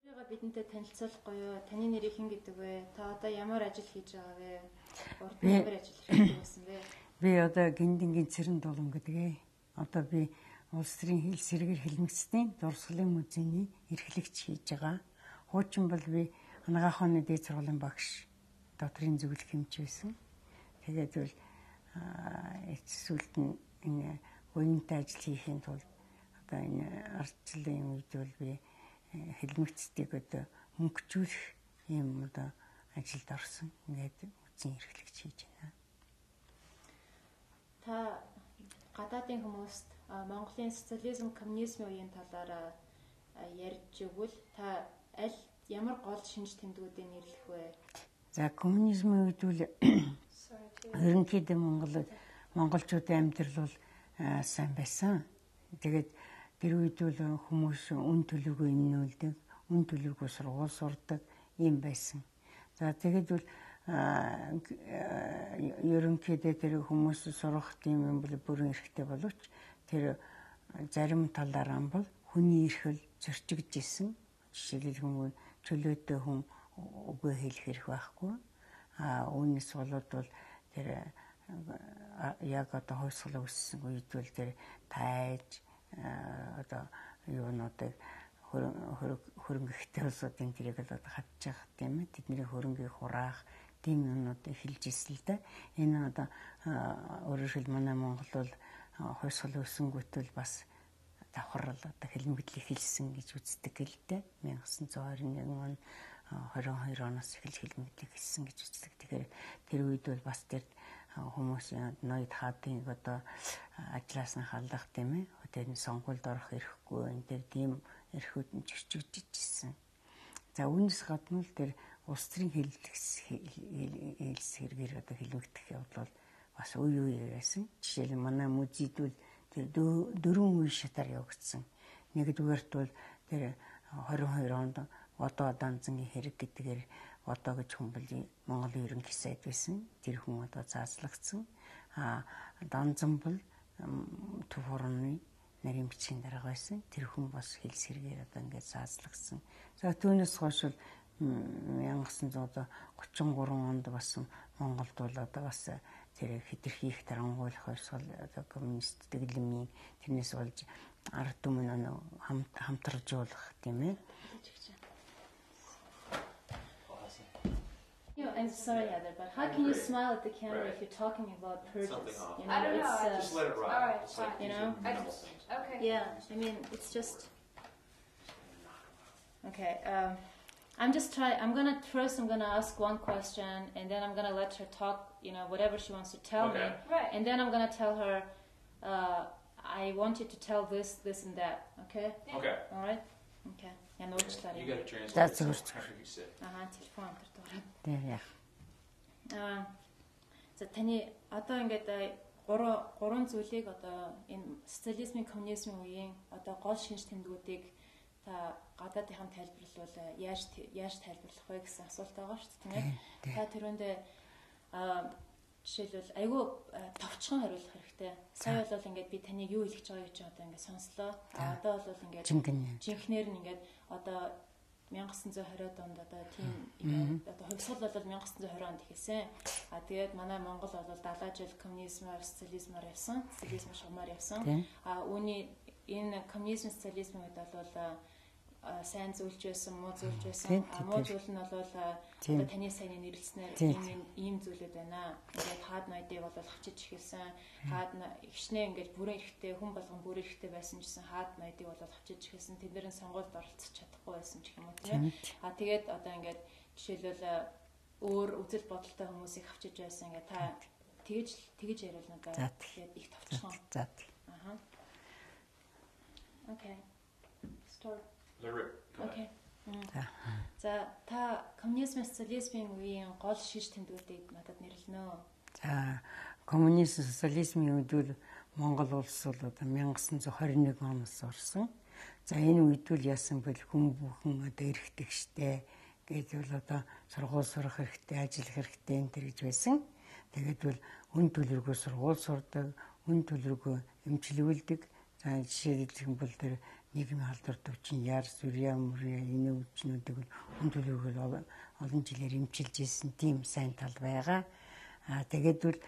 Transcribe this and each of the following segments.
Бидэнтэй танилцуулахгүй юу? Таны нэрийг хэн гэдэг вэ? Та одоо ямар ажил хийж байгаа вэ? Урд нь ямар ажил хийдэг байсан бэ? Би одоо Гиндингийн Цэрэн Дулам гэдэг. Одоо би Улс төрийн хэл сэргээр хэлмэгцлийн дурсгалын музейний эрхлэгч хийж байгаа. Хуучин бол би Анагаахны дээд сургуулийн багш, докторийн зөвлөх хэмж байсан. Тэгээд бол эцсүүлд нь энэ уянтай ажил хийхин тулд одоо энэ ардчлалын үед бол би хэлмэгцтийг одоо хөнгөжүүлэх юм одоо ажилд орсон. Ингээд үзэн эрхлэгч хийж байна. Та гадаадын хүмүүст Монголын социализм, коммунизмын үеийн талаар ярьж өгвөл та ямар гол шинж тэмдгүүдийг нэрлэх вэ? За коммунизмын үед бол ерөнхийдөө монголчуудын амьдрал бол сайн байсан. Тэгээд тэр үед бол хүмүүс үн төлөвгүй эмнүүлдэг, үн төлөвгүй сургууль сурдаг юм байсан. За тэгээд бол ерөнхийдөө тэр хүмүүс сурах тийм юм бол бүрэн эрхтэй боловч тэр зарим талаараа бол хүний эрхэл зөрчигдж исэн. Жишээлбэл хүмүүс чөлөөтэй хүн үгээ хэлэх эрх байхгүй. Үүнээс болоод бол тэр яг одоо хойсгол өссөн үед бол тэр тайж одоо юунуудыг хөрөнгөтэй улсуудын тэрийг л одоо хадж байгаа тийм ээ. Тэдний хөрөнгийг хураах тийм юмнууд эхэлж ирсэн л да. Энэ одоо өөрөөр хэлбэл манай Монгол бол хойсгол өсөнгүүтэл бас давхар л одоо хэлмэглэл эхэлсэн гэж үздэг л дээ. 1921 он 22 оноос эхэлж хэлмэглэл эхэлсэн гэж үздэг. Тэгэхээр тэр үед бол бас тэр хүмүүсийн ноёд хаадын одоо ажлаас нь халдах тийм ээ. Тэр сонгуульд орох эрхгүй энэ тэр тийм эрхүүд нь зөрчигдөж ирсэн. За үүнээс гадна л тэр улс төрийн хэлс хэрэгээр одоо хэлмэгдэх явдал бас үе байсан. Жишээл манай музейд бол тэр 4 үе шатаар явагдсан. Нэгдүгээрт бол тэр 22 онд одоо Данзангийн хэрэг гэдгээр одоо гэж хүмбэл Монголын ерөнхий сайд байсан. Тэр хүн одоо заазлагдсан. Данзан бол төв хорны нарийн бичгийн дарга байсан. Тэр хүн бас хэлс хэрэгээр одоо ингээд заазлагдсан. За түүнээс хойш 1933 онд бас Монголд бол одоо бас тэр хэтэрхий их тарангуйлах хойсгол одоо коммунист дэглэмийн тэрнээс болж ард түмэн хамтаржуулах тийм ээ. I'm sorry, Heather, but how can you smile at the camera if you're talking about purges? You know, I don't know. Just let it ride. All right, fine. You know? Okay. Yeah, I mean, it's just... Okay, I'm gonna ask one question, and then I'm gonna let her talk, you know, whatever she wants to tell me. Right. And then I'm gonna tell her, I want you to tell this, and that, okay? Okay. All right? Okay. You got to translate. That's after you say. Телефон амтардаг. Тийм яа. За таны одоо ингээд гурван зүйлийг одоо энэ социализмын, коммунизмын үеийн одоо гол шинж тэмдгүүдийг та гадаадынхан тайлбарлавал яаж тайлбарлах вэ гэсэн асуулт байгаа шүү дээ, тийм ээ. Та тэрүүндээ жишээлбэл айгүй товчхон хариулах хэрэгтэй. Сая бол ингээд би таныг юу хэлэх гэж байгааг чи одоо ингээд сонслоо. Одоо бол ингээд жинхнээр нь ингээд одоо 1920-ад онд одоо тийм одоо хувьсгал бол 1920 онд эхэлсэн. Тэгээд манай Монгол бол 70 жил коммунизмаар, социализмаар явсан. Социализм шугамаар явсан. Үүний энэ коммунизм, социализмын үед бол сайн зүйлж байсан, муу зүйлж байсан. Муу зүйл нь бол одоо таны сайн нэрлснээр ийм зүйлүүд байна. Ингээд хаад ноёдыг бол авчиж эхэлсэн. Хаад ихшнээ ингээд бүрэн эрэхтэй хүн болгон бүрэн эрэхтэй байсан гэсэн хаад ноёдыг бол авчиж эхэлсэн. Тэднэрийн сонгуульд оролцож чадахгүй байсан ч юм уу тийм. Тэгээд одоо ингээд жишээлбэл өөр үзэл бодолтой хүмүүсийг авчиж байсан. Ингээд та тэгж яриул надаа. Тэгээд их товчхон. Okay. Start. Okay. За та коммунизм, социализмын үеийн гол шинж тэмдгүүдийг надад нэрлэнэ. За коммунизм, социализмын үед бол Монгол улс бол одоо 1921 оноос орсон. За энэ үед бол яасан бэл хүн бүхэн одоо эрхтэгчтэй гэж бол одоо сургууль сурах хэрэгтэй, ажиллах хэрэгтэй энэ төр гэж байсан. Тэгээд бол үн төлөвлөгөө сургууль сурдаг, үн төлөвлөгөө эмчилүүлдэг. За жишээлбэл бол тэр нийгмийн халдвар төвчин яар сүрья мөрья энэ өвчнүүдийг хүндүүлээгэл олон жилээр эмчилж ирсэн тийм сайн тал байгаа. Тэгээд бол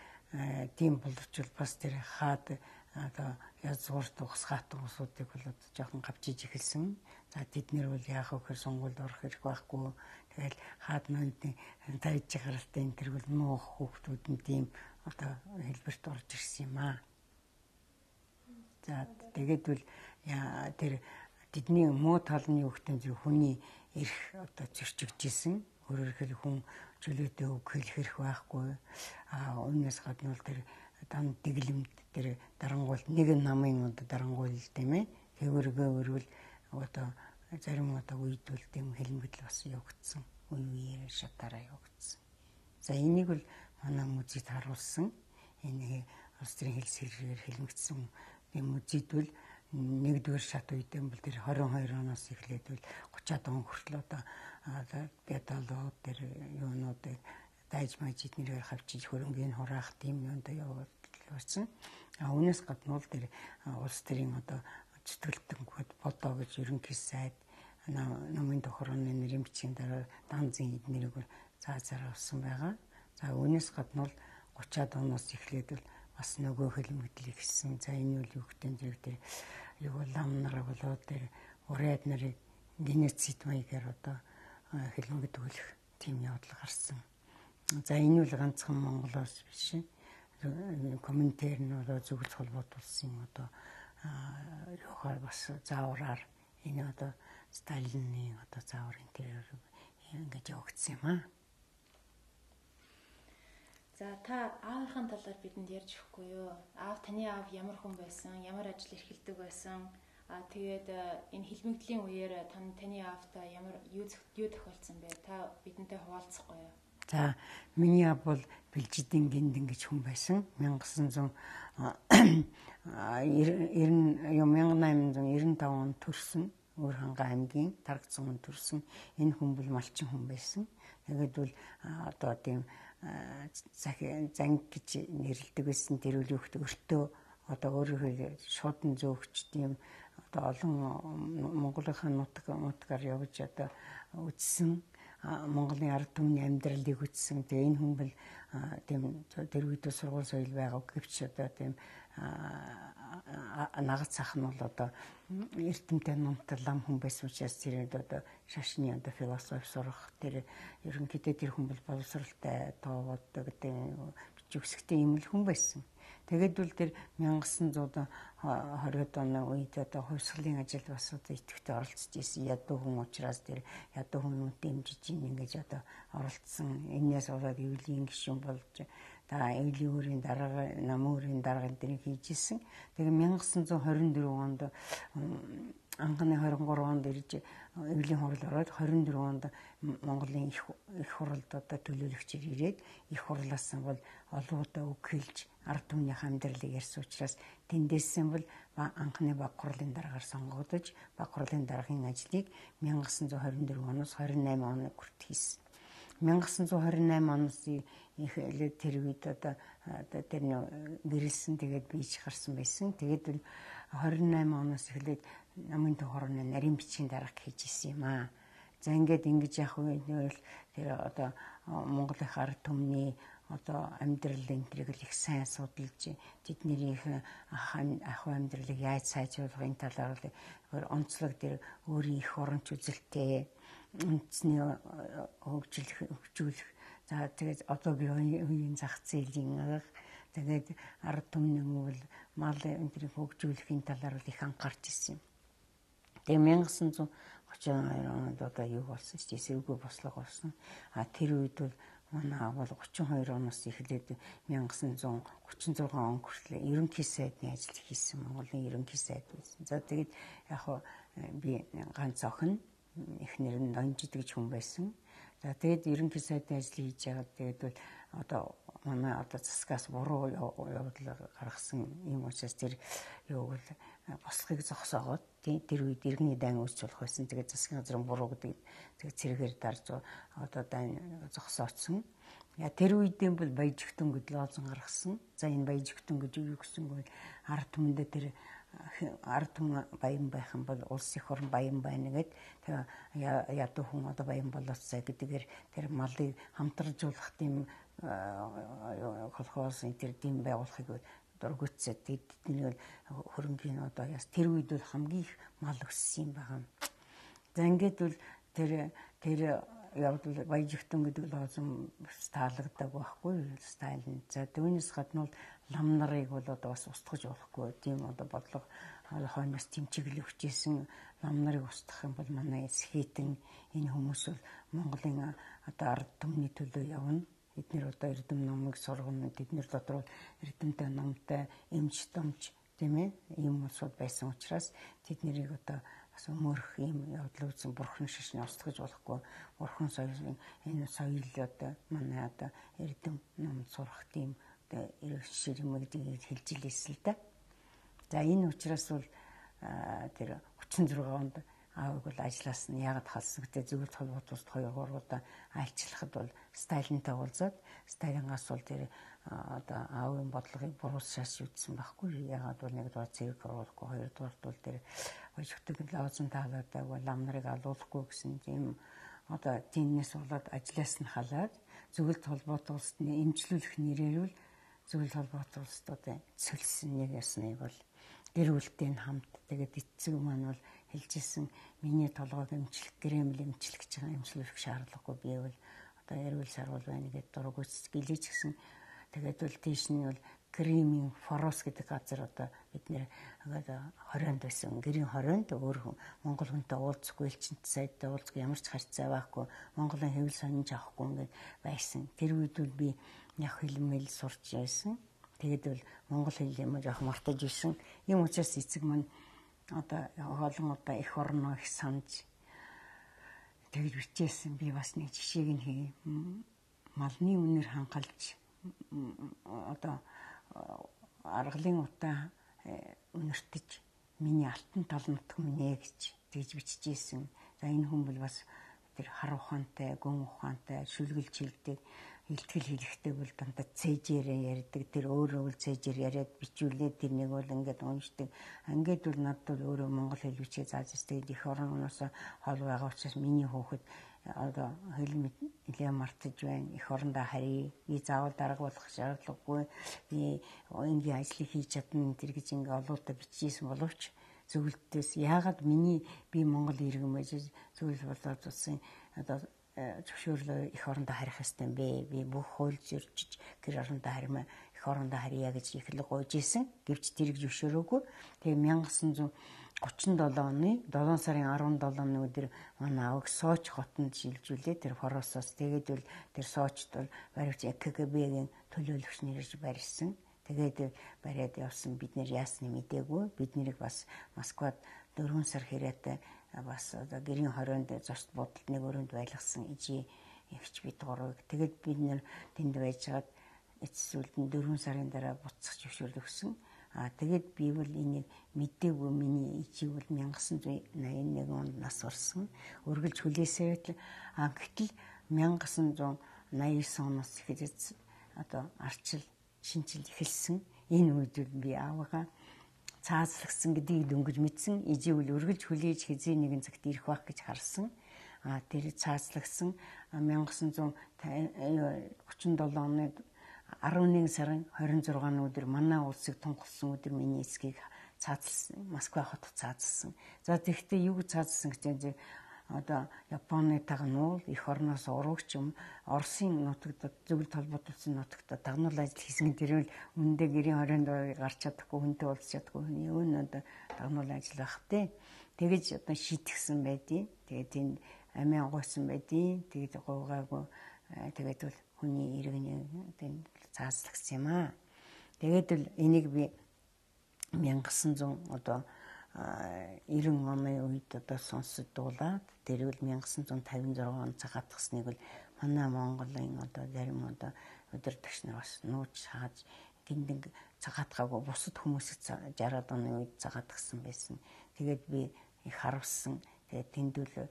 тийм боловч бас тэр хаад одоо язгуурт ухс хаатан усуудыг бол жоохон гавчиж эхэлсэн. За тэднэр бол яах вэ гэхээр сонгуульд орох хэрэг байхгүй. Тэгэл хаад ноёдын тавьж гаралтай энэ тэр бол нуух хүүхдүүд нь тийм одоо хэлбэрт орж ирсэн юм аа. За тэгээд бол тэр тэдний муу талны хүүхдийн зөв хүний эрх одоо зөрчигдчихсэн. Өөрөөр хэлбэл хүн чөлөөтэй үг хэлэх эрх байхгүй. Үүнээс гадна бол тэр дан дэглэмд тэр дарангуул нэг намын одоо дарангуул тийм ээ. Тэгвэргээ өрвөл одоо зарим одоо үед бол тийм хэлмэдэл бас явагдсан. Үеэр шатаараа явагдсан. За энийг бол манай музейд харуулсан. Энэ улс төрийн хэлс хэрэгээр хэлмэгдсэн тийм музейд бол нэгдүгээр шат үедээ бол тэр 22 оноос эхлээд бол 30-аад он хүртэл одоо гэдалууд тэр юунуудыг дайж мажид нэрээр хавчиж хөрөнгөний хураах тийм юунд явуулсан. Үүнээс гадна бол тэр улс төрийн одоо зүтгэлтэн бодоо гэж ерөнхий сайд намын тохироны нэрийн бичгийн дараа данзын эднэрийг заазаар авсан байгаа. За үүнээс гадна бол 30-аад оноос эхлээд бол бас нөгөө хэлмэгдлийг хийсэн. За энэ үл югтэн зэрэг тэр юу лам нараа болоод тэр урайд нарыг геноцид маягаар одоо хэлмэгдүүлэх тийм явдал гарсан. За энэ үл ганцхан Монголоос биш. Комментэр нь одоо зөвлөлт холбоот улсын одоо юухаар бас заавраар энэ одоо Сталины одоо зааврын тэр ингэж явагдсан юм аа. За та аавынхаа талаар бидэнд ярьж өгөхгүй юу? Таны аав ямар хүн байсан? Ямар ажил эрхэлдэг байсан? Тэгээд энэ хэлмэгдлийн үеэр таны аавтай ямар юу тохиолдсон бэ? Та бидэнтэй хуваалцахгүй юу? За миний аав бол Бэлжидийн Гиндэн гэж хүн байсан. 1895 онд төрсөн. Өөр ханга аймгийн Таргцсан онд төрсөн. Энэ хүн бол малчин хүн байсан. Тэгээд бол одоо тийм занг гэж нэрлэдэг байсан тэр үл хүүхд өртөө одоо өөрөөр шуудан зөөгч тийм одоо олон Монголынхаа нутгаар явж одоо үдсэн Монголын ард түмний амьдралыг үтсэн. Тэгээ энэ хүн бол тийм тэр үед сургууль соёл байгаа гэвч одоо тийм нагц ах нь бол одоо эрдэмтэй номтой лам хүн байсан учраас тэр одоо шашны одоо философи сурах тэр ерөнхийдөө тэр хүн бол боловсралтай тооводдаг тийм бичвэсгтэй юм л хүн байсан. Тэгээд бол тэр 1920-ад оны үед одоо хувьсгалын ажилд бас одоо идэвхтэй оролцож ирсэн ядуу хүн учраас тэр ядуу хүмүүст дэмжиж ингэж одоо оролцсон. Энээс болоод эвлийн гишүүн болж эвлийн өөрийн дарга намын өөрийн даргын дээр хийжсэн. Тэгээ 1924 онд анхны 23 онд ирж эвлийн хурал ороод 24 онд Монголын их хурлд одоо төлөөлөгчөөр ирээд их хурлаас бол олоодаа үг хэлж ард түмнийхээ амьдралыг ярьсан учраас тэндээсэн бол анхны баг хурлын дараагаар сонгогдож баг хурлын даргын ажлыг 1924 оноос 28 оны хүртэл хийсэн. 1928 оноос эхлээд тэр үед одоо тэр гэрэлсэн тэгээд бийж гарсан байсан. Тэгээд бол 28 оноос эхлээд намын тохироны нарийн бичгийн дарга хийж исэн юм аа. За ингэж явах үед тэр одоо Монголын ард түмний одоо амьдралын тэрийг их сайн судалж тэдний ах амьдралыг яаж сайжруулахын талаар онцлог тэр өөрийн их оронч үзэлтэй үндэсний хөгжүүлэх за тэгээд одоогийн үеийн зах зээлийн арга тэгээд ард түмний бол мал энтрийг хөгжүүлэхийн талаар их анхаарч ирсэн юм. Тэгээ 1932 онд одоо юу болсон ч эсэргүү бослого болсон. Тэр үед бол манай аав бол 32 оноос эхлээд 1936 он хүртэл ерөнхий сайдны ажил хийсэн. Монголын ерөнхий сайд байсан. За тэгээд яг би ганц охин эхнэр нь Ноёнжид гэж хүн байсан. За тэгээд ерөнхий сайдын ажил хийж байгаа. Тэгээд бол одоо манай одоо засгаас буруу явдал гаргасан юм учраас тэр юу бол бослогыг зогсоогоод тэр үед иргэний дайн үүсч болох байсан. Тэгээд засгийн газрын буруу гэдэг тэгээд цэргээр дарж одоо дайн зогсооцсон. Тэр үедээ бол Баяжигтэн гэдэл олзон гаргасан. За энэ Баяжигтэн гэж юу гэсэн бол ард түмэндээ тэр ард түмэн баян байх юм бол улс их орон баян байна гэд тэгээ ядуу хүн одоо баян болоосай гэдгээр тэр малыг хамтаржуулах тийм колхоз энэ тийм байгуулахыг дургуутсад тэдний хөрөнгөний одоо яс тэр үед бол хамгийн их мал өссөн юм байна. За ингээд бол тэр явдал баяжигтэн гэдэг л озон таалагддаг байхгүй стайл нь. За түүнээс гадна бол лам нарыг бол одоо бас устгаж болохгүй тийм одоо бодлого хойноос тийм чиглэл өгчээсэн лам нарыг устгах юм бол манай эсхитэн энэ хүмүүс бол Монголын одоо ард түмний төлөө явна. Эднэр одоо эрдэм номыг сургана. Тэднэр дотор эрдэмтэй номтой эмч домч тийм ээ ийм улсууд байсан учраас тэднийг одоо бас өмөрөх юм явдал үзэн бурхан шишний устгаж болохгүй. Бурхан соёлын энэ соёл одоо манай одоо эрдэм ном сурах тийм одоо шир юм гэдгийг хэлж илээсэн л да. За энэ учраас бол тэр 36 онд аавыг бол ажлаас нь яагаад халсан гэдэг зөвлөлт холбоот улсад 2-3 удаа айлчлахад бол Сталинтай уулзаад Сталингаас бол тэр одоо аавын бодлогыг буруусгаж үзсэн байхгүй. Яагаад бол нэгдүгээр цэвэр оруулахгүй, хоёрдугаар бол тэр баяжигтэг лаозон таалаадаг лам нарыг алуулахгүй гэсэн тийм одоо тиймээс болоод ажлаас нь халаад зөвлөлт холбоот улсад эмчлүүлэх нэрээр бол зөвлөлт холбоот улсад одоо цөлсөн нэг ясныг бол гэр бүлтэй хамт тэгээд эцэг маань бол хэлжсэн миний толгойг эмчлэх, Кремль эмчлэх гэж байгаа эмчлүүлэх шаардлагагүй би бол одоо эрүүл сарвал байна гэдэг дург үс гэлэж гисэн. Тэгээд бол тийш нь бол Кремийн Форос гэдэг газар одоо бид нэр одоо 20-нд байсан. Гэрийн 20-нд өөр Монгол хүнтэй уулзахгүй, элчинт сайдтай уулзахгүй, ямар ч харьцаа байхгүй, Монголын хэвлэл сонинж авахгүй ингээд байсан. Тэр үед бол би яг хэлмэл сурч байсан. Тэгээд бол монгол хэл юм жоох мартаж исэн. Ийм учраас эцэг маань одоо олон удаа их орноо их санаж тэгж бичээсэн. Би бас нэг жишээг нь хий. Малны үнээр хангалж одоо аргалын утаа үнэртэж миний алтан тал нутг минь гэж тэгж бичижсэн. За энэ хүн бол бас тэр хар ухаантай, гүн ухаантай, шүлгэлж хэлдэг, илтгэл хэлэхтэй бол дандаа цээжээрээ ярьдаг. Тэр өөрөө л цээжээр яриад бичүүлээд тэр нэг бол ингээд уншдаг. Ингээд бол надад бол өөрөө монгол хэл бичээ зааж ирсэн. Их орноос хол байгаа учраас миний хүүхэд одоо хэл нэлээ мартаж байна. Их орондоо харьяа. Би заавал дарга болох шаардлагагүй. Би энгийн ажлыг хийж чадна тэр гэж ингээ олоотой бичижсэн боловч зөвлөлтөөс яагаад би монгол иргэн байж зөвлөл болоод утсан одоо зөвшөөрлөө их орондоо харих ёстой юм бэ. Би бүх хууль зөрчиж гэр орондоо харьмаа их орондоо харьяа гэж ихлэг гуйж исэн. Гэвч тэрийг зөвшөөрөөгүй. Тэгээ 1937 оны 7 сарын 17-ны өдөр манай аавыг Сооч хотод шилжүүлээ. Тэр Форосоос тэгээд бол тэр Соочд бол баривч КГБ-гийн төлөөлөгч нэрж барьсан. Тэгээд бариад явсан. Бид нэр яасны мдээгүй. Бид нэрийг бас Москвад 4 сар хэрээтэй бас одоо гэрийн 20-нд зочд бодолд нэг өрөөнд байлгасан ижи эгч бид гурвыг. Тэгээд бид нэр тэнд байжгаад эцсүүлд нь 4 сарын дараа буцах зөвшөөрөл өгсөн. Тэгээд би бол энийг мэдээгүй миний ижи бол 1981 онд нас барсан. Үргэлж хүлээсээр гэтэл 1989 оноос эхэлж одоо арчил шинжил эхэлсэн. Энэ үед би аавгаа цаазлагсан гэдгийг дөнгөж мэдсэн. Иживэл үргэлж хүлээж хизээ нэгэн цагт ирэх байх гэж харсан. Тэр цаазлагсан 1937 оны 11 сарын 26-ны өдөр манай улсыг тунхагласан өдөр миний эсгийг цаазлсан. Москва хотод цаазлсан. За тэгвэл юу цаазлсан гэж одоо Японы тагнуул их орноос урагч Оросын нутагт зөвлөлт холбоотолсон нутагт тагнуул ажил хийсэн тэрвэл үндэ гэрийн 20-нд гарч чадахгүй хүнтэй уулзч чадахгүй юу н одоо тагнуул ажил байх те. Тэгэж одоо шийтгсэн байдیں۔ Тэгээд энэ амиа гойсон байдیں۔ Тэгээд гойгаагүй тэгээд бол хүний иргэний тэнд цаазлагсан юм аа. Тэгээд л энийг би 1900 одоо 90 оны үед одоо сонсод дуулаад тэрвэл 1956 он цагаатгасныг бол манай Монголын одоо зарим одоо удирдагч нар бас нууж хааж гиндэг цагаатгаагүй бусад хүмүүсийг 60-аад оны үед цагаатгсан байсан. Тэгээд би их харавсан. Тэгээд тэнд бол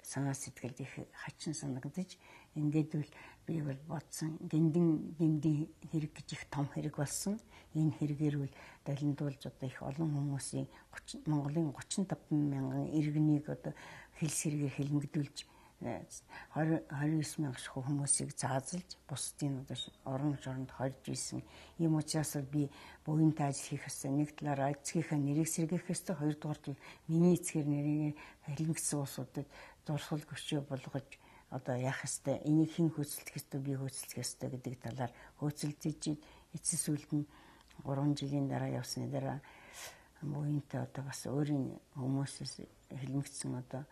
санаа сэтгэлд их хачин санагдаж ингээд л би бол бодсон гиндийн хэрэг гэж их том хэрэг болсон. Энэ хэрэгээр бол далиндуулж одоо их олон хүмүүсийн Монголын 35 мянган иргэнийг одоо хэл сэргээр хэлмэгдүүлж 29 мянган хүмүүсийг заазалж бусдын одоо орон шоронд хорж исэн. Ийм учраас би буянтай ажил хийх ёстой. Нэг талаараа эцгийнхээ нэрийг сэргээх ёстой. Хоёрдугаар нь миний эцгээр нэрийг хэлмэгдсэн улсуудад дурсгал гүшээ болгож одоо яах ёстой. Энийг хэн хөөцөлдөх ёстой, би хөөцөлдөх ёстой гэдэг талаар хөөцөлдөж эцэс сүлд нь 3 жилийн дараа явсны дараа буянтай одоо бас өөрийн хүмүүсээс хэлмэгдсэн одоо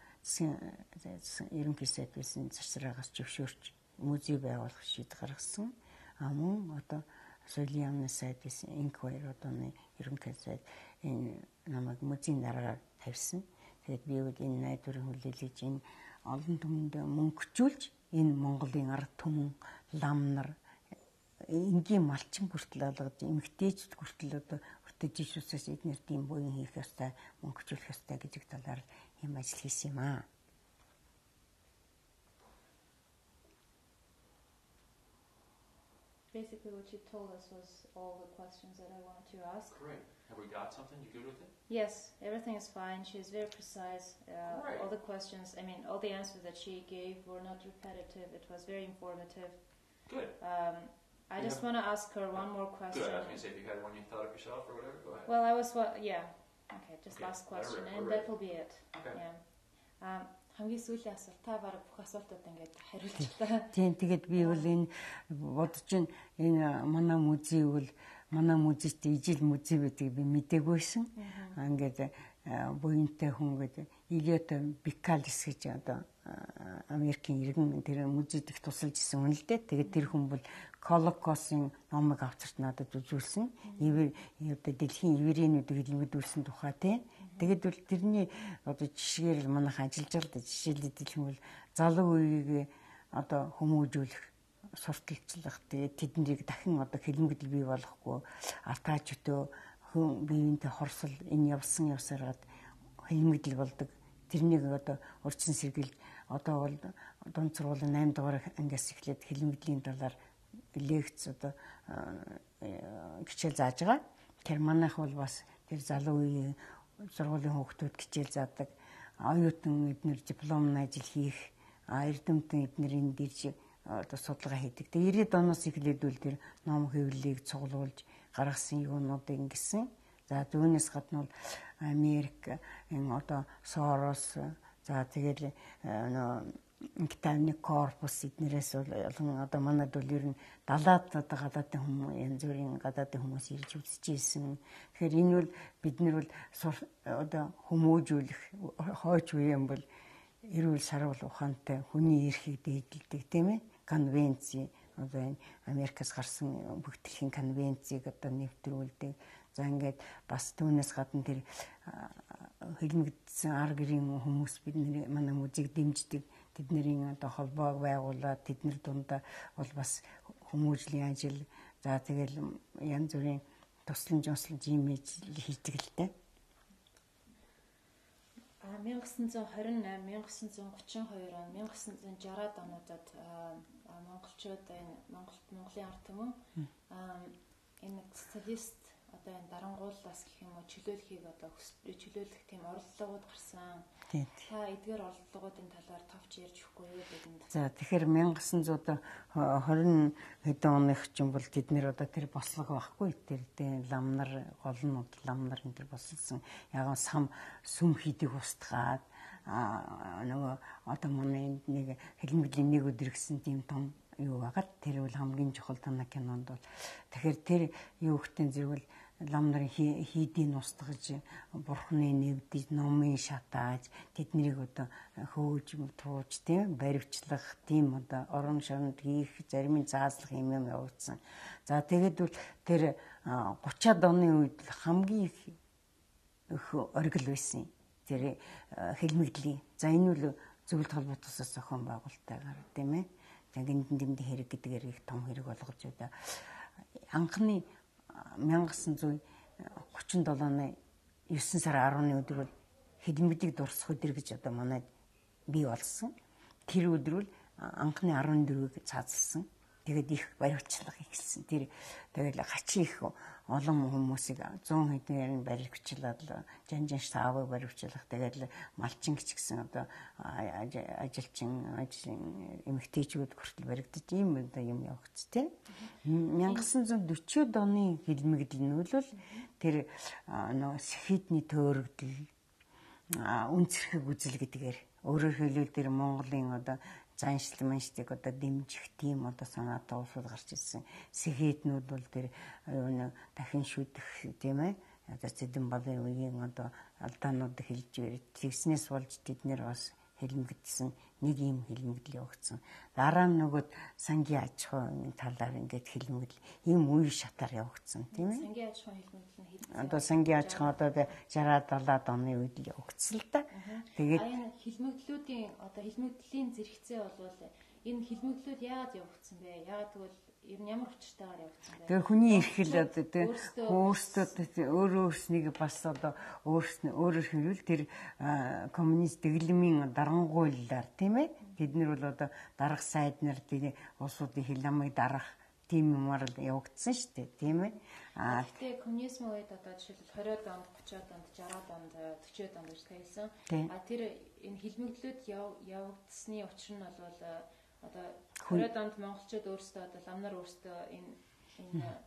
ерөнхий сайд байсан засраагаас зөвшөөрч музей байгуулах шийдэл гаргасан. Мөн одоо соёлын яамны сайд байсан Инквайр одооны ерөнхий сайд энэ намайг музейн дараагаар тавьсан. Тэгээд би бол энэ найдварын хүлээлгэж энэ олон түмэнд мөнгөжүүлж энэ Монголын ард түмэн лам нар энгийн малчин бүртэл алгаж эмгтээчд бүртэл одоо өртөж ишүүсээс эднэр тийм буян хийх ёстой, мөнгөжүүлэх ёстой гэдэг талаар ийм ажил хийсэн юм аа. Basically what you told us was all the questions that I wanted to ask. Great. Have we got something? You good with it? Yes, everything is fine. She's very precise. All the questions, I mean, all the answers that she gave were not repetitive. It was very informative. Good. I just want to ask her one more question. Good. I was going to say, if you had one you thought of yourself or whatever, go ahead. Well, yeah. Okay, just last question, and that will be it. Okay. Yeah. Хамгийн сүүлийн асуулт та бараг бүх асуултууд ингээд хариулчихлаа. Тийм тэгээд би бол энэ бодож энэ манай музейтэй ижил музей байдгийг би мдэггүйсэн. Ингээд буянтай хүн гэдэг Илиота Бикалис гэж одоо Америкийн иргэн тэр музейд их тусалж исэн хүн л дээ. Тэгээд тэр хүн бол Колокосын номыг авчирч надад үзүүлсэн. Одоо дэлхийн ивэрийнүүдийг хэлмэдүүлсэн тухай тийм. Тэгээд бол тэрний одоо жишгээр л манайх ажиллаж байгаа л да. Жишээлбэл хэлбэл залуу үеийг одоо хүмүүжүүлэх, сурталчлах, тэгээд тэднийг дахин одоо хэлмэгдэл бий болгохгүй алтаач өтөө хүн биеинтэй хорсол энэ явсан явсараад хэлмэгдэл болдог. Тэрнийг одоо урьдчилан сэргийлж одоо бол дунд сургуулийн 8 дугаар ангиас эхлээд хэлмэгдлийн талаар лекц одоо хичээл зааж байгаа. Тэр манайх бол бас тэр залуу үеийн сургуулийн хүүхдүүд хичээл заадаг. Оюутан эднэр дипломны ажил хийх, эрдэмтэн эднэр энд ирж одоо судалгаа хийдэг. Тэгээ 90-ад оноос эхлээд үл тэр ном хэвлэлийг цуглуулж гаргасан юунуудыг ингэсэн. За түүнээс гадна бол Америк энэ одоо Сорос за тэгэл Гитааны корпус эднэрээс бол одоо манайд бол ер нь далаад одоо гадаадын хүмүүс янз бүрийн гадаадын хүмүүс ирж үзчихсэн. Тэгэхээр энэ бол бид нар бол одоо хүмүүжүүлэх хойч үеийн бол эрүүл сарвал ухаантай хүний эрхийг дээдэлдэг тийм ээ. Конвенци одоо энэ Америкаас гарсан бүгдлийн конвенцийг одоо нэвтрүүлдэг. За ингээд бас түүнээс гадна тэр хэлмэгдсэн ар гэрийн хүмүүс бидний манай музейг дэмждэг. Тэдний одоо холбоог байгуулад тэднэр дундаа бол бас хүмүүжлийн ажил за тэгэл янз бүрийн тусламж ийм ажил хийдэг л дээ. 1928, 1932 он, 1960-ад онуудад монголчууд энэ Монголын ард түмэн энэ социалист одоо энэ дарангууллаас гэх юм уу чөлөөлөхийг одоо чөлөөлөх тийм оролдлогууд гарсан. Та эдгээр оролдлогуудын талаар товч ярьж өгөхгүй юу гэдэнд. За тэгэхээр 1920 хэдэн оных чинь бол тэд нэр одоо тэр бослого байхгүй тэр ламнар голнууд ламнар энэ тэр бослсон ягаан сүм хийдэг устгаад нөгөө одоо манай нэг хэлмэгдлийн нэг өдөр гэсэн тийм том юу байгаад тэр бол хамгийн чухал танаа кинонд бол тэгэхээр тэр юу хөтэн зэрэг лам нарын хийдийн устгаж бурхны нэвдэж номын шатааж тэднийг одоо хөөж тууж тийм баривчлах тийм одоо орон шоронд хийх зарим нь заазлах юм явуулсан. За тэгээд бол тэр 30-аад оны үед хамгийн их оргил байсан. Тэр хэлмэгдлийн. За энэ бол зөвлөлт холбоотоос зохион байгуулалтайгаар тийм ээ. Гинтэн дэмдэн хэрэг гэдгээр их том хэрэг болгож одоо анхны 1937 оны 9 сарын 10-ны өдөр бол хэлмэгдийг дурсах өдөр гэж одоо манай бий болсон. Тэр өдрүүл анхны 14-ийг цаазалсан. Тэгээд их баривчлага ихэлсэн. Тэр тэгээд хачин их олон хүмүүсийг 100 хэдэн баривчлаад жанжин саавыг баривчлах. Тэгээд малчин ч гэсэн одоо ажилчин эмэгтэйчүүд хүртэл баригдаж ийм юм явагц тийм. 1940-од оны хэлмэгдэл нь бол тэр сэхидний төөрөгдөл үнцэрхэг үзэл гэдгээр өөрөөр хэлбэл тэр Монголын одоо заншил манштыг одоо дэмжих тийм одоо санаатай улсууд гарч ирсэн. Сэхиднүүд бол тэр дахин шүдэх тийм ээ. Одоо Цэдэн Балын үеийн одоо алдаанууд хэлж ирээд тэгснээс болж тэд нэр бас хэлмэгдсэн нэг юм хэлмэгдэл явагдсан. Дараа нь нөгөө сангийн аж ахуйн талаар ингээд хэлмэгдэл ийм үе шатаар явагдсан тийм ээ. Сангийн аж ахуйн хэлмэгдэл нь хэд? Одоо сангийн аж ахуйн одоо 60-70-аад оны үед л явагдсан л да. Тэгээд энэ хэлмэгдлүүдийн одоо хэлмэгдлийн зэрэгцээ бол энэ хэлмэгдлүүд яагаад явагдсан бэ? Яагаад тэгвэл ер нь ямар учиртайгаар явагдсан бэ? Тэгээ хүний эрхэл одоо тийм өөрсдөө өөрснийг бас одоо өөрөөр хэлбэл тэр коммунист дэглэмийн дарангуйллаар тийм ээ. Тэд нар бол одоо дарах сайднаар тийм улсуудын хил намыг дарах тийм юмар явагдсан шүү дээ тийм ээ. Гэхдээ коммунизм үед одоо жишээлбэл 20-д онд, 30-д онд, 60-д онд, 40-д онд гэж хэлсэн. Тэр энэ хэлмэгдлүүд явагдсны учир нь бол одоо 20-д онд монголчууд өөрсдөө одоо ламнар өөрсдөө энэ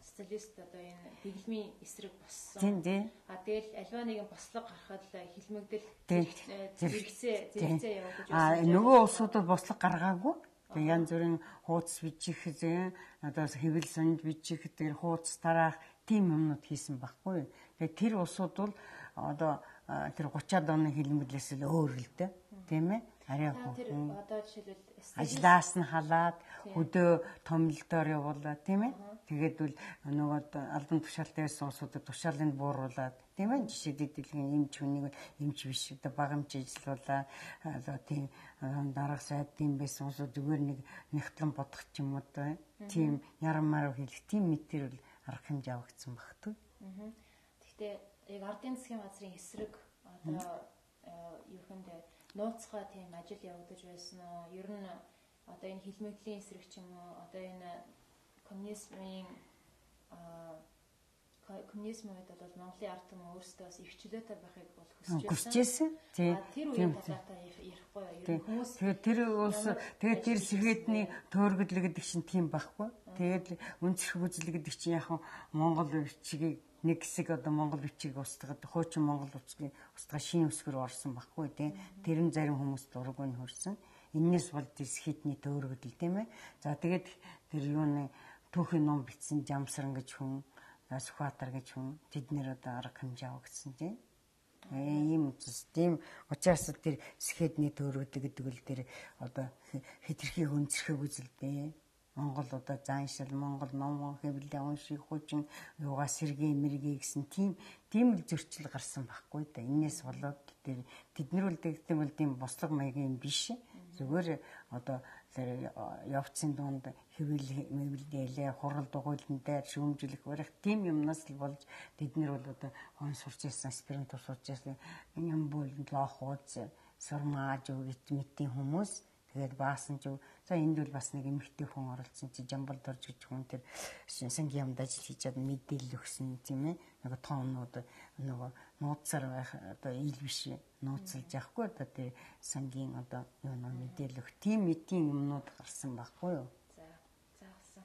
социалист одоо энэ дэглэмийн эсрэг боссон. Тэгэл альва нэгэн бослого гарахад хэлмэгдэл зэрэгцээ явагдаж байсан. Нөгөө улсуудад бослого гаргаагүй. Тэгээ янз бүрийн хуудас бичих одоо хэвлэл сонд бичих тэр хуудас тараах тийм юмнууд хийсэн байхгүй. Тэгээ тэр улсууд бол одоо тэр 30-аад оны хэлмэглээс л өөр л дээ. Тийм ээ? Арай тэр одоо жишээлбэл ажлаас нь халаад өдөө томилдоор явуулаа тийм ээ. Тэгээд бол нөгөө албан тушаалтай байсан улсуудад тушаалыг бууруулад тийм ээ. Жишээ дэлхийн эмч хүнийг эмч биш одоо багамж ажиллуулаа. Одоо тийм дарга сайдын байсан улсууд зүгээр нэг нэгтлэн бодох ч юм уу тийм ярамаар хэлэх тийм мэтэр бол арга хэмжээ авагдсан багтгүй. Гэхдээ яг ардын засгийн газрын эсрэг одоо юу хэмдэ нууцгаа тийм ажил явагдаж байсан уу? Ер нь одоо энэ хэлмэгдлийн эсрэг ч юм уу одоо энэ коммунизмын үед бол Монголын ард түмэн өөрсдөө бас их чөлөөтэй байхыг бол хүсэж байсан. Тэр үеийн талаатаа ярихгүй юу? Хүмүүс тэгээд тэр сэхэдний төөргөдөл гэдэг чинь тийм байхгүй. Тэгээд үнцэрх үзэл гэдэг чинь яг Монгол бичгийг нэг хэсэг одоо Монгол бичгийг устгаад хуучин Монгол үсгийн устгаа шин өсгөр орсон байхгүй тийм. Тэр нь зарим хүмүүс дургуй нь хөрсөн. Энээс бол сэхэдний төөргөдөл тийм ээ. За тэгээд тэр юуны түүхийн ном бичсэн Жамсран гэж хүн Сүхбаатар гэж хүн тэд нэр одоо арга хэмжээ авагдсан тийм. Ийм үс тийм учраас тэр сэхэдний төөргөдөл гэдэг л тэр одоо хэтэрхий хүндрэх үзэл дээ. Монгол одоо заншил Монгол ном хэвлэл унших хүчин юугаа сэргээ мэргээ гэсэн тийм л зөрчил гарсан байхгүй да. Энээс болоод тэд нар үл дэгдэм бол тийм бослого маягийн биш. Зүгээр одоо явцын дунд хэвлэл мэвлэлээ хурал дугуйлантай шүүмжлэх барих тийм юмнаас л болж тэд нар бол одоо хон сурч ирсэн аспирант сурч ирсэн юм бол лоох ууз сурмааж өгч мэтийн хүмүүс. Тэгээд баасан ч за энд бол бас нэг эмэгтэй хүн оролцсон чи Жамбалд орж гэж хүн тэр сангийн яамд ажил хийж чад мэдээлэл өгсөн тийм ээ. Нэг тоонууд нөгөө нууцсаар байх одоо ил биш нууцлж яахгүй одоо тэр сангийн одоо юу нөө мэдээлэл өгөх тийм мэдийн юмнууд гарсан байхгүй юу? За.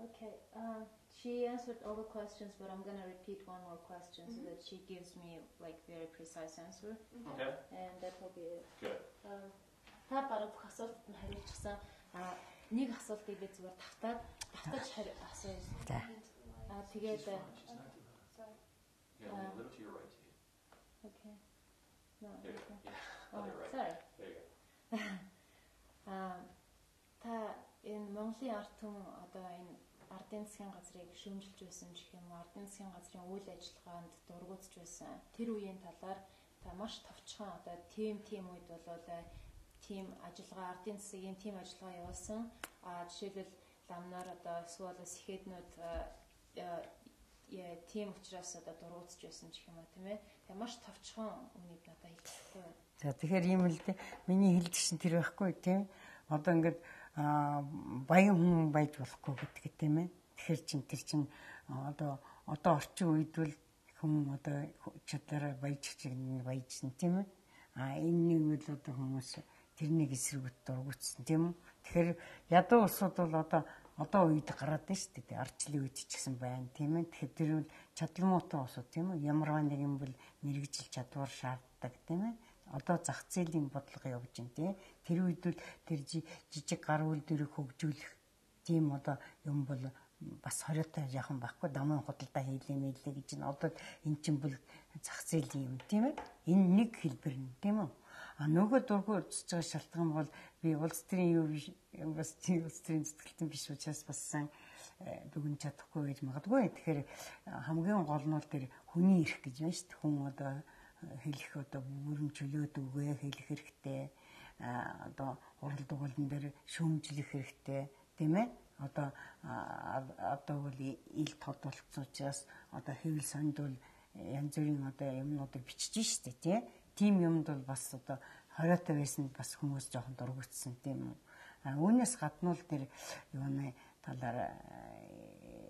Okay. She answered all the questions, but I'm gonna repeat one more question so that she gives me like very precise answer. Okay. And that will be it. Good. Та бараг бүх асуултанд нь хариулчихсан. Нэг асуултыг би зүгээр давтаж асууя. За. Тэгээд Yeah, a little to your right to you. Okay. No. There you go. Okay. Yeah. On your right. Sorry. There you go. Та энэ Монголын ард түмэн одоо энэ ардын засгийн газрыг шүүмжилж байсан гэх юм уу? Ардын засгийн газрын үйл ажиллагаанд дургуутж байсан. Тэр үеийн талаар та маш товчхон одоо тийм үед болоо тийм ажиллагаа ардын засгийн тийм ажиллагаа явуулсан. Жишээлбэл ламнаар одоо эсвэл сэхэднүүд тийм учраас одоо дургуутж байсан ч юм уу тийм ээ. Тэгээ маш товчхон үнийг надад хэлчихгүй. За тэгэхээр ийм л дээ. Миний хэлдэг шин тэр байхгүй тийм. Одоо ингээд баян хүн байж болохгүй гэдэг тийм ээ. Тэгэхээр тэр чин одоо орчин үед бол хүн одоо чадвараар баяжсан тийм ээ. Энэ нэг л одоо хүмүүс тэрнийг эсрэгүүд дургуутсан тийм үү. Тэгэхээр ядуу улсууд бол одоо үед гараад байна шүү дээ. Ардчлалын үед ч гэсэн байна тийм ээ. Тэгэхээр тэр бол чадалмуутай улсууд тийм үү. Ямарваа нэг юм бол мэрэгжил чадвар шаарддаг тийм ээ. Одоо зах зээлийн бодлого явж байна тийм. Тэр үед бол тэр жижиг гар үйлдвэрийг хөгжүүлэх тийм одоо юм бол бас хориотой яахан байхгүй дамын худалдаа хийлээ гэж байна. Одоо эн чинь бол зах зээлийн юм тийм ээ. Энэ нэг хэлбэр нь тийм үү. Нөгөө дургүй үзэж байгаа шалтгаан бол би улс төрийн улс төрийн зүтгэлтэн биш учраас бас сайн дүгнэж чадахгүй байж магадгүй. Тэгэхээр хамгийн гол нь бол тэр хүний эрх гэж байна шүү дээ. Хүн одоо хэлэх одоо бүрэн чөлөөт үгээ хэлэх хэрэгтэй. Одоо урал дугуйлан дээр шүүмжлэх хэрэгтэй тийм ээ. Одоо бол ил тод болцсон учраас одоо хэвлэл сонд бол янз бүрийн одоо юмнуудыг бичиж штэ тий. Тим юмд бол бас одоо хориотой байсан бас хүмүүс жоохон дургуутсан тийм үү. Үүнээс гадна л тэр юуны талаар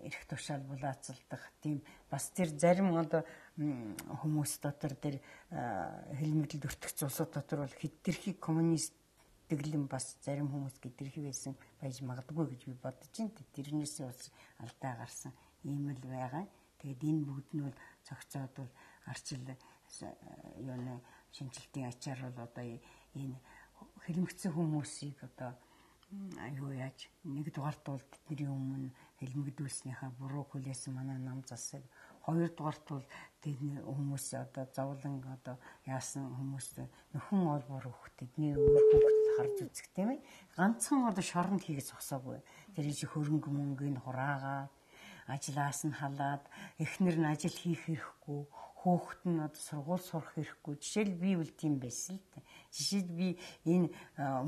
эрх тушаал булаацалдах тийм бас тэр зарим одоо хүмүүс дотор тэр хэлмэглэлд өртөгц улсууд дотор бол хэтэрхий коммунист дэглэм бас зарим хүмүүс хэтэрхий байсан байж магадгүй гэж би бодож байна. Тэрнээсээ бас алдаа гарсан ийм л байгаа. Тэгээд энэ бүгд нь бол цогцоод бол арчил юуны шинжилтийн ачаар бол одоо энэ хэлмэгцэн хүмүүсийг одоо юу яаж нэгдүгээрт бол тэдний өмнө хэлмэгдүүлснийхаа буруу хүлээсэн манай нам засаг, хоёрдугаарт бол тэдний хүмүүс одоо зовлон одоо яасан хүмүүс нөхөн олбор хөх тэдний өөр хүүхдэд харж үзэх тийм ээ. Ганцхан одоо шоронд хийгээс зогсоогүй. Тэр чи хөрөнгө мөнгөний хураагаад ажлаас нь халаад эхнэр нь ажил хийх хэрэггүй, хүүхэд нь одоо сургууль сурах хэрэггүй. Жишээл би бол тийм байсан л дээ. Жишээд би энэ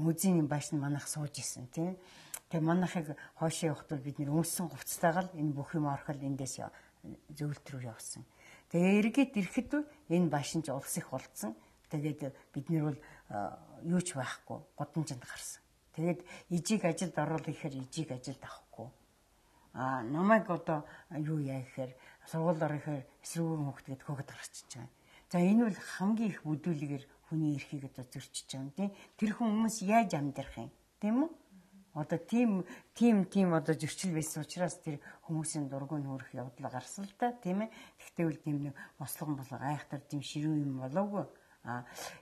музейн бааш нь манайх сууж исэн тийм. Тэгээ манайхыг хоошоо явахад бид нэр өмсөн хувцастайгаар энэ бүх юм орхол эндээс зөвлөлт рүү явсан. Тэгээ эргээд ирэхэд энэ бааш нь улс их болцсон. Тэгээд бид нэр бол юу ч байхгүй годамжинд гарсан. Тэгээд ижиг ажилд оруулах гэхээр ижиг ажилд авахгүй. Намайг одоо юу яа гэхээр сургууль орохоор эсрэгүүрэн хүүхдгээд хөөхд гарчихж байгаа. За энэ бол хамгийн их бүдүүлгээр хүний эрхийг одоо зөрчиж байгаа юм тийм. Тэр хүмүүс яаж амьдрах юм тийм үү? Одоо тийм одоо зөрчил байсан учраас тэр хүмүүсийн дургүй нүрэх явдал гарсан л та тийм ээ. Тэгтээ үл тийм нэг бослогон айхтар тийм ширүү юм болоогүй.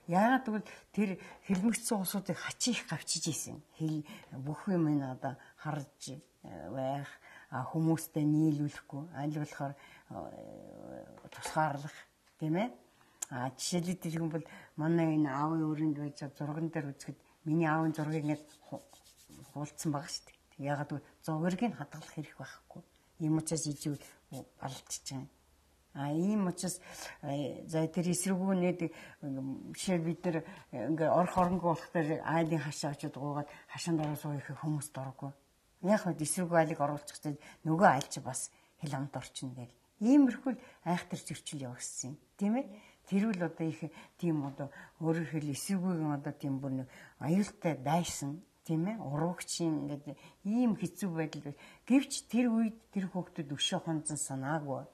Яагаад гэвэл тэр хэлмэгцсэн улсуудыг хачих гавчиж исэн. Бүх юм энэ одоо харж байх хүмүүстэй нийлүүлэхгүй аль болохоор тусгаарлах тийм ээ. Жишээлбэл тэр юм бол манай энэ аавын өрөөнд байж зурган дээр үзэхэд миний аавын зургийг ингээд хуулцсан байгаа шүү дээ. Яагаад гэвэл зургийг хадгалах хэрэг байхгүй. Ийм учраас ижил алдчихж байгаа. Ийм учраас за тэр эсрэгүүнээд жишээ бид нар ингээ орох оронгүй болохоор айлын хашаа очиод гуугаад хашаанд ороо суух хүмүүс дурггүй. Яг хөө эсрэг айлыг оруулчих чинь нөгөө айл чи бас хэл амт орчин гэл. Иймэрхүү айхтар зөрчил явагдсан юм. Тийм ээ. Тэрвэл одоо их тийм одоо өөрөөр хэл эсрэгүүн одоо тийм бүр нэг аюултай дайсан тийм ээ. Уруугчин ингээд ийм хэцүү байдал гэвч тэр үед тэр хүүхдэд өшөө хонцон санаагүй.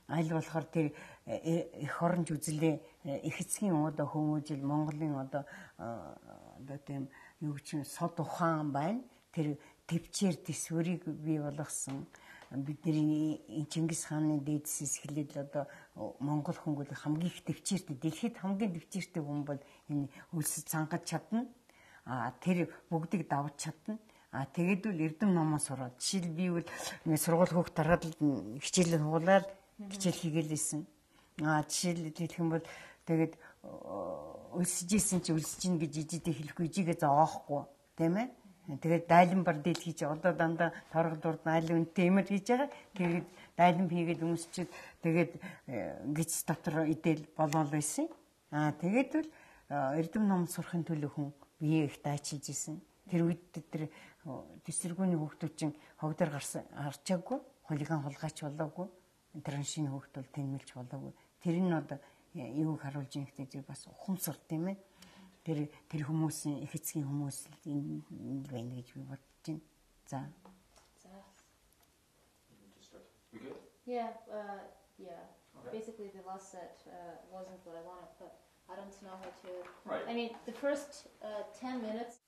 Аль болохоор тэр эх оронч үзлээ их эцгийн одоо хүмүүжил Монголын одоо тийм юу гэж сод ухаан байна. Тэр төвчээр төсвөрийг бий болгосон бидний Чингис хааны дээдсээс эхлээд одоо Монгол хөнгөл хамгийн их төвчээртэй дэлхийд хамгийн төвчээртэй хүн бол энэ үлсэд цангаж чадна. Тэр бүгдийг давж чадна. Тэгээд үл эрдэм номоо сураад жишээл би бол сургууль хөөх дараад хичээлээ хуулаад хичээл хийгээлсэн. Жишээл хэлэх юм бол тэгээд үлсэжсэн чи үлсэж гин гэж ижидээ хэлэхгүй ижигээ заахгүй тийм ээ. Тэгээд дайлан бар дийл хийж одоо дандаа торгол дурд айлын үнэтэй юмэр хийж байгаа. Тэгээд дайлан хийгээд өмсчихэд тэгээд гिच дотор идэл болоол байсан. Тэгээд л эрдэм ном сурахын төлөө хүн бие их дайчилж исэн. Тэр үед тэр тэсэргүүний хүүхдүүд чинь хогдор гарсан харчаагүй, хулиган хулгайч болоогүй. тэр шинэ хүүхд бол тэнмэлж болоогүй. Тэр нь одоо юуг харуулж ийм гэдэг бас ухамсар тийм ээ. Тэр хүмүүсийн их эцгийн хүмүүс энэ байна гэж би бодож байна. За. We good? Yeah. Basically, the last set wasn't what I wanted, but I don't know how to. Right. I mean, the first 10 minutes.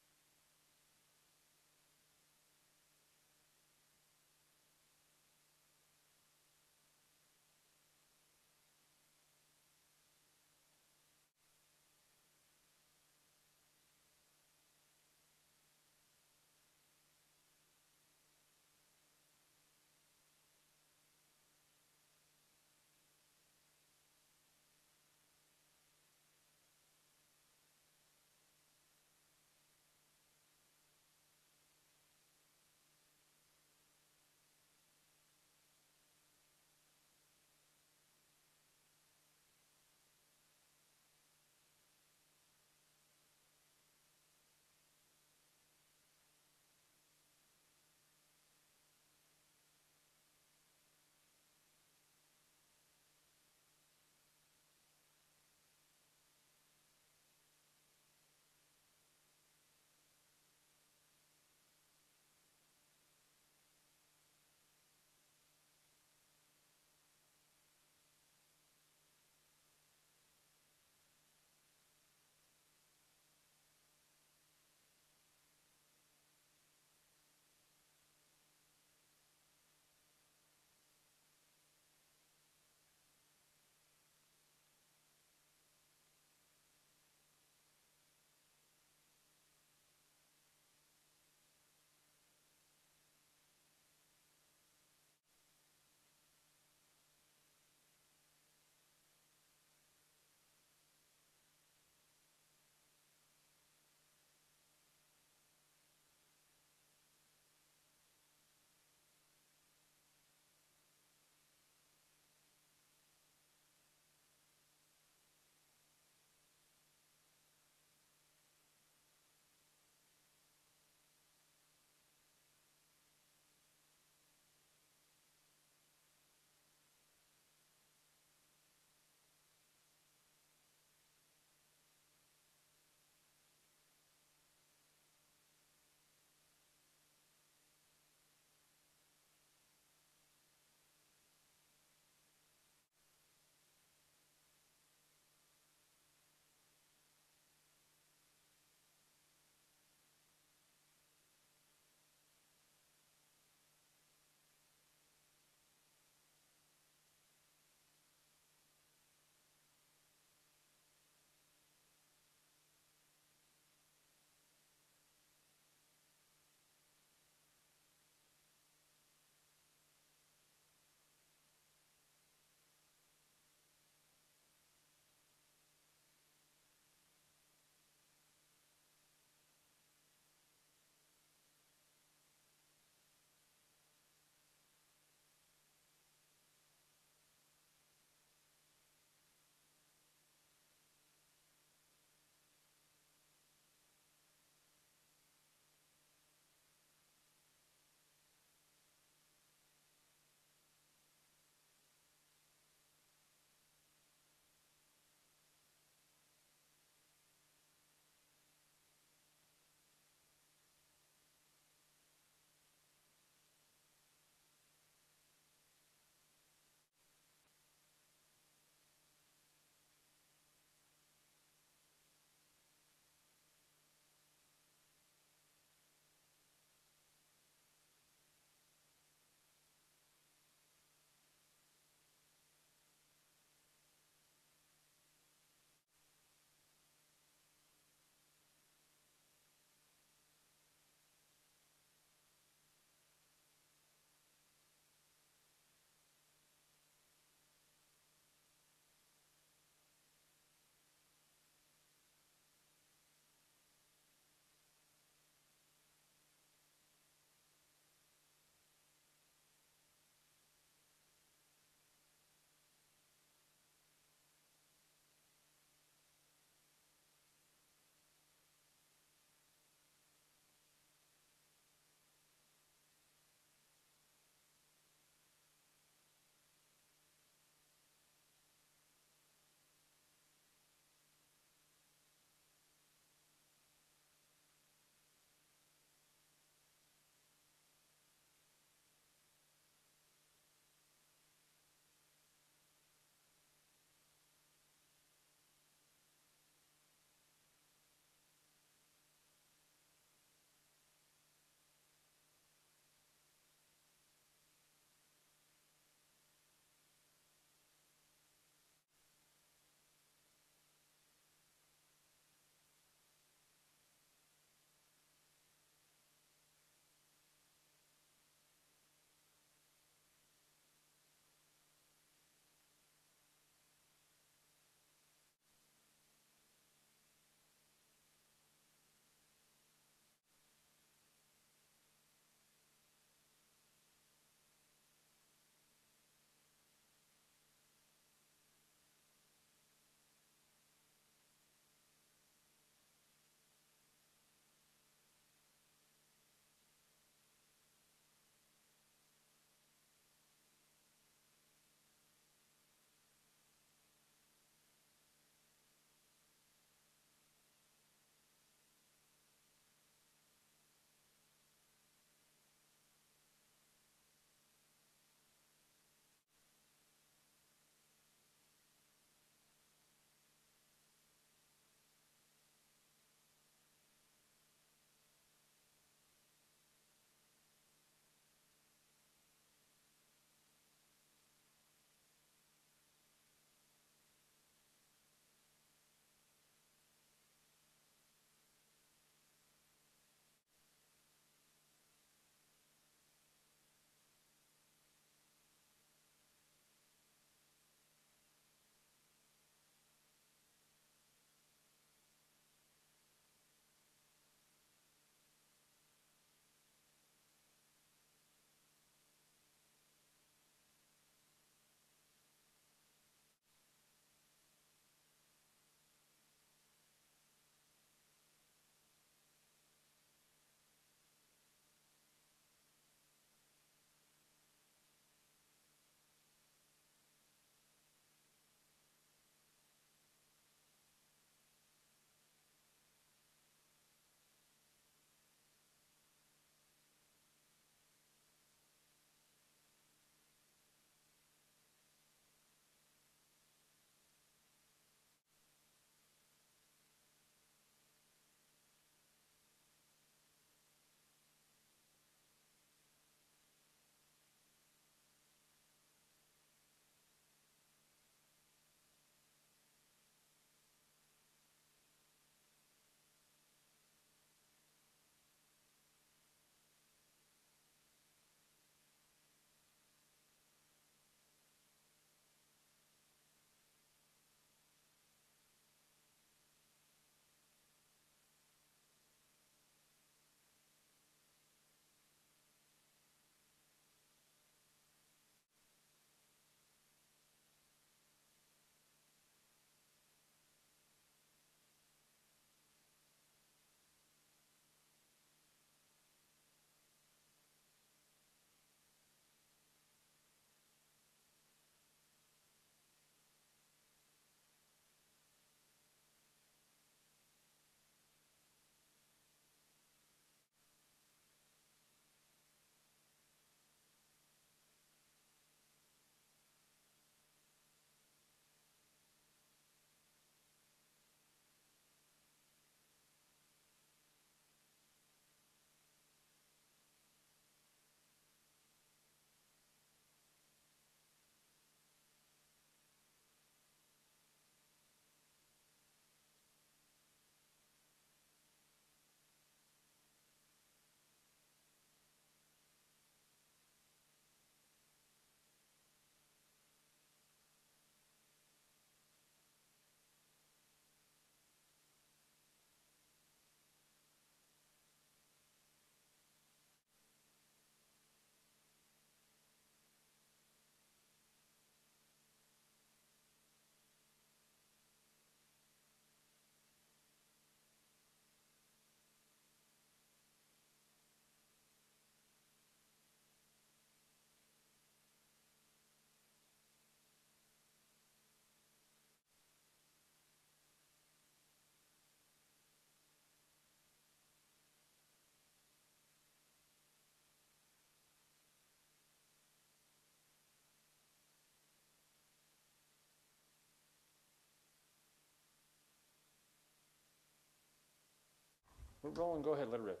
We're rolling. Go ahead. Let it rip.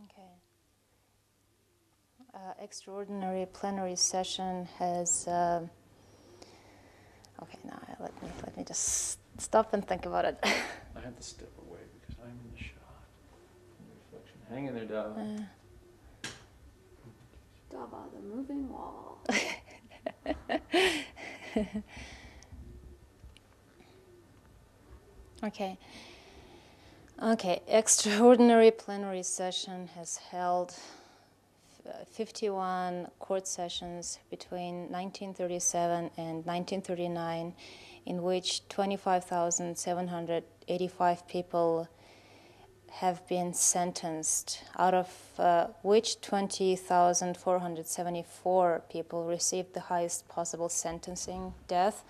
Okay. Extraordinary plenary session has. Okay, now let me just stop and think about it. I have to step away because I'm in the shot. In the reflection. Hang in there, Dava. Dava, the moving wall. Okay. Okay, extraordinary plenary session has held 51 court sessions between 1937 and 1939, in which 25,785 people have been sentenced, out of which 20,474 people received the highest possible sentencing, death,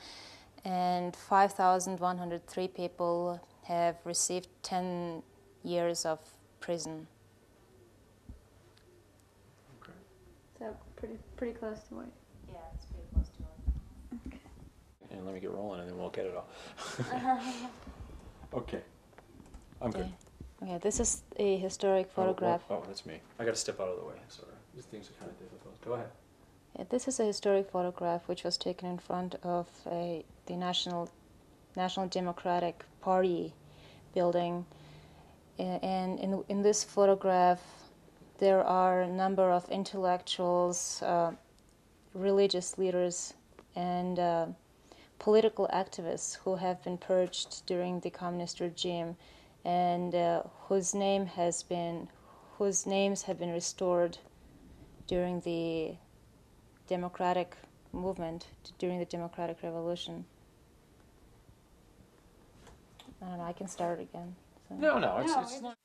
and 5,103 people have received 10 years of prison. Okay. So pretty close to what? Yeah, it's pretty close to it. Okay. And let me get rolling, and then we'll get it all. Okay. I'm good. Okay, this is a historic photograph. Oh, that's me. I got to step out of the way. Sorry. These things are kind of difficult. Go ahead. This is a historic photograph which was taken in front of the National Democratic Party building. And in this photograph, there are a number of intellectuals, religious leaders, and political activists who have been purged during the communist regime, and whose names have been restored during the democratic movement, during the democratic revolution. I don't know, I can start again. So. No, it's not.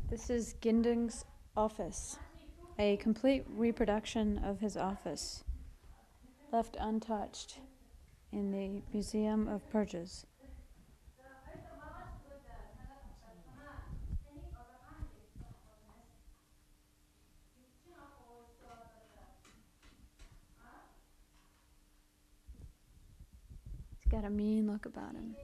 This is Ginding's office, a complete reproduction of his office, left untouched in the Museum of Purges. He's got a mean look about him.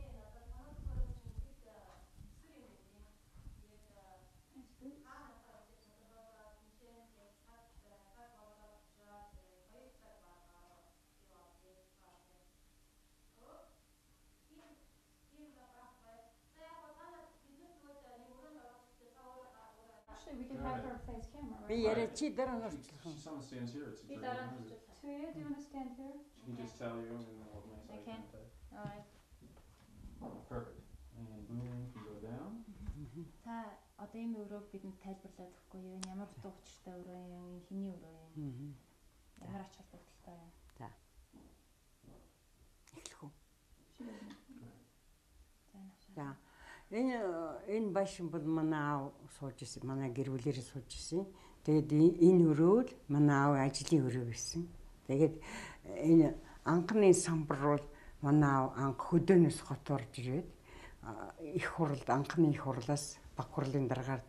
Actually, we could have her face camera, right? Someone stands here. It's a Tuya, do you want to stand here? She can just tell you, and then we'll make eye Okay. contact. All right. Perfect. And boom can go down. Та одоо энэ өрөөг бидэнд тайлбарлаад өгөхгүй юу? Энэ ямар утга учиртай өрөө юм? Энэ хэний өрөө юм? Ямар ач холбогдолтой юм? За. Эхлэх үү? За. Энэ башин бол манай аав сууж исэн. Манай гэр бүлээрээ сууж исэн. Тэгээд энэ өрөө л манай аав ажлын өрөө байсан. Тэгээд энэ анхны самбар бол манай аав анх хөдөөнөөс хотворж ирээд их хурлд анхны их хурлаас баг хурлын дараагаар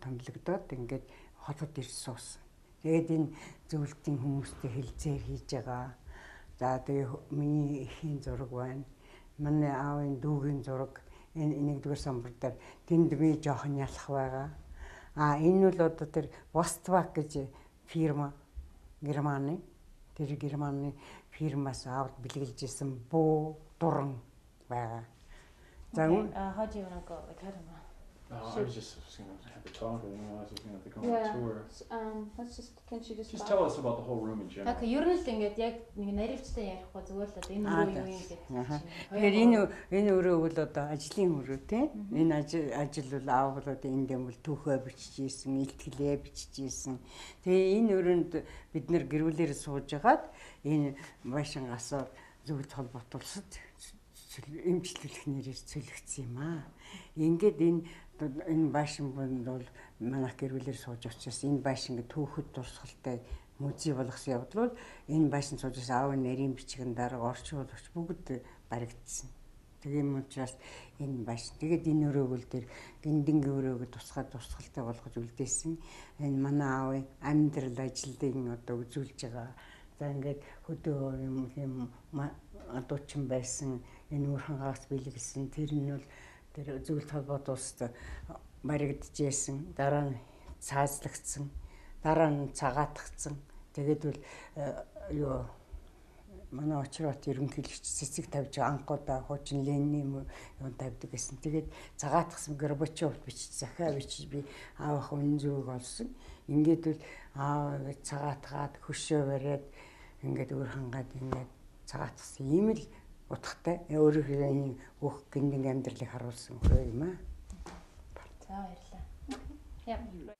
томилогдоод ингээд хотод ирж суусан. Тэгээд энэ зөвлөлтийн хүмүүстэй хэлцээр хийж байгаа. За тэгээ миний эхийн зураг байна. Манай аавын дүүгийн зураг энэ нэгдүгээр самбар дээр тэнд би жоохон ялах байгаа. Энэ бол одоо тэр Vostwak гэж фирма Германы. Тэр Германы фирмаас аваад бэлгэлж исэн буу дуран байгаа. Okay. How do you want to go? Like, I don't know. I was just going to have a talk. I didn't realize I was going to have to go on Yeah. a tour. Let's just. Can she just? Just tell us about the whole room in general. Тэгэхээр ер нь л ингээд яг нэг наривчтай ярихгүй зүгээр л одоо энэ өрөө юу юм гэдэг. Тэгэхээр энэ өрөө бол одоо ажлын өрөө тийм. Энэ ажил бол аав бол одоо энд юм бол түүхээ бичижсэн, илтгэлээ бичижсэн. Тэгээ энэ өрөөнд бид нэр гэрүүлээр сууж агаад энэ машин асар зөвлөлт холбоотулсад эмчлүүлэх нэрээр цөлөгдсөн юм аа. Ингээд энэ баашин бол манайх гэрүүлээр сууж учраас энэ баашин ингээд түүхэд дурсгалтай музей болгосон явдал бол энэ баашин суужээс аав нарийн бичгэн дарга орчин болгоч бүгд баригдсан. Тэгээ юм учраас энэ баашин тэгээд энэ өрөөгөл дээр гиндингийн өрөөгөө дурсгалтай болгож үлдээсэн. Энэ манай аавын амьдрал ажлын одоо үзүүлж байгаа. За ингээд хөдөө юм адуучин байсан энэ үрхангаас бэлгэлсэн тэр нь бол тэр зөвлөлт холбоот улсад баригдчихсэн. Дараа нь цаазлагдсан. Дараа нь цагаатгцсан. Тэгээд бол юу манай очрот ерөнхийлөгч цэцэг тавьж анхудаа хуучин Ленин юм тавьдаг гэсэн. Тэгээд цагаатгсан Горбачев бичиж захиа бичиж би аавах үнэн зөвөг олсон. Ингээд бол цагаатгаад хөшөө бариад ингээд өөр хангаад ингээд цагаатгсан. Ийм л утгатай өөрийнхөө энэ бүх гиндин амьдралыг харуулсан хөө юм аа. За баярлалаа.